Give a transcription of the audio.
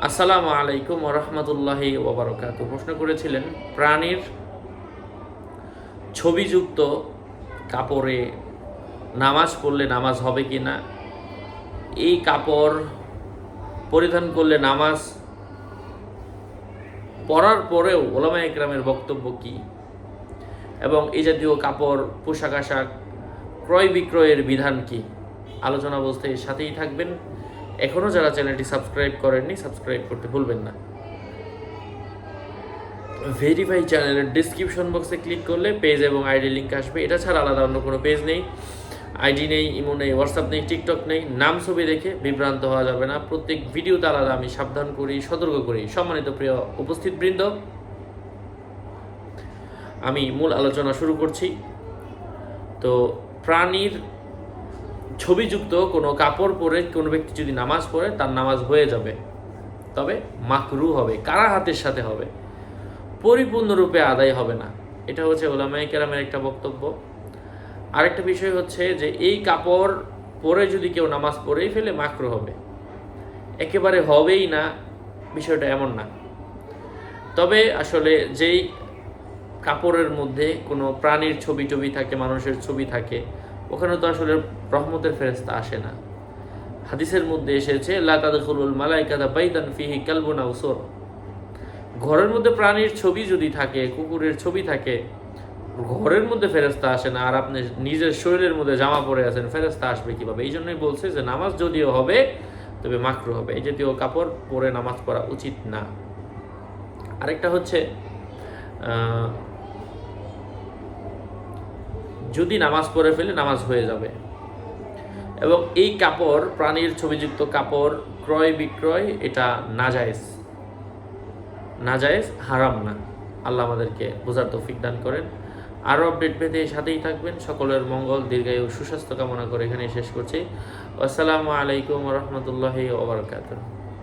আসসালামু আলাইকুম ওয়া রাহমাতুল্লাহি ওয়া বারাকাতুহু। প্রশ্ন করেছিলেন প্রাণীর ছবিযুক্ত কাপড়ে নামাজ পড়লে নামাজ হবে কি না, এই কাপড় পরিধান করলে নামাজ পরার পরেও উলামায়ে কেরামের বক্তব্য কি, এবং এই জাতীয় কাপড় পোশাক আশাক ক্রয় বিক্রয়ের বিধান কি, আলোচনা অবস্থায় সাথেই থাকবেন। এখনও যারা চ্যানেলটি সাবস্ক্রাইব করেননি সাবস্ক্রাইব করতে ভুলবেন না। ভেরিফাই চ্যানেলের ডিসক্রিপশন বক্সে ক্লিক করলে পেজ এবং আইডি লিঙ্ক আসবে। এটা ছাড়া আলাদা অন্য কোনো পেজ নেই, আইডি নেই, ইমো নেই, হোয়াটসঅ্যাপ নেই, টিকটক নেই। নাম ছবি দেখে বিভ্রান্ত হওয়া যাবে না। প্রত্যেক ভিডিওতে আলাদা আমি সাবধান করি, সতর্ক করি। সম্মানিত প্রিয় উপস্থিতবৃন্দ, আমি মূল আলোচনা শুরু করছি। তো প্রাণীর ছবিযুক্ত কোনো কাপড় পরে কোনো ব্যক্তি যদি নামাজ পড়ে তার নামাজ হয়ে যাবে, তবে মাকরু হবে, কারাহাতের সাথে হবে, পরিপূর্ণরূপে আদায় হবে না। এটা হচ্ছে উলামায়ে কেরামের একটা বক্তব্য। আরেকটা বিষয় হচ্ছে যে এই কাপড় পরে যদি কেউ নামাজ পড়েই ফেলে মাকরু হবে, একেবারে হবেই না, বিষয়টা এমন না। তবে আসলে যেই কাপড়ের মধ্যে কোনো প্রাণীর ছবি থাকে, মানুষের ছবি থাকে, ওখানে তো আসলে রহমতের ফেরেশতা আসে না। হাদিসের মধ্যে এসেছে লা তাদখুলুল মালাইকাতা বাইতান ফিহি কালবুন আও সূর। ঘরের মধ্যে প্রাণীর ছবি যদি থাকে, কুকুরের ছবি থাকে, ঘরের মধ্যে ফেরেশতা আসে না, আর আপনি নিজের শরীরের মধ্যে জামা পরে আছেন, ফেরেশতা আসবে কিভাবে? এই জন্যই বলছে যে নামাজ যদিও হবে তবে মাকরু হবে, এই জাতীয় কাপড় পরে নামাজ পড়া উচিত না। আরেকটা হচ্ছে যদি নামাজ পড়ে ফেলে নামাজ হয়ে যাবে, এবং এই কাপড় প্রাণীর ছবিযুক্ত কাপড় ক্রয় বিক্রয় এটা নাজায়েজ, হারাম না। আল্লাহ আমাদেরকে বোঝার তৌফিক দান করেন। আরও আপডেট পেতে সাথেই থাকবেন। সকলের মঙ্গল, দীর্ঘায়ু, সুস্বাস্থ্য কামনা করে এখানেই শেষ করছি। আসসালামু আলাইকুম ওয়া রাহমাতুল্লাহি ওয়া বারাকাতুহু।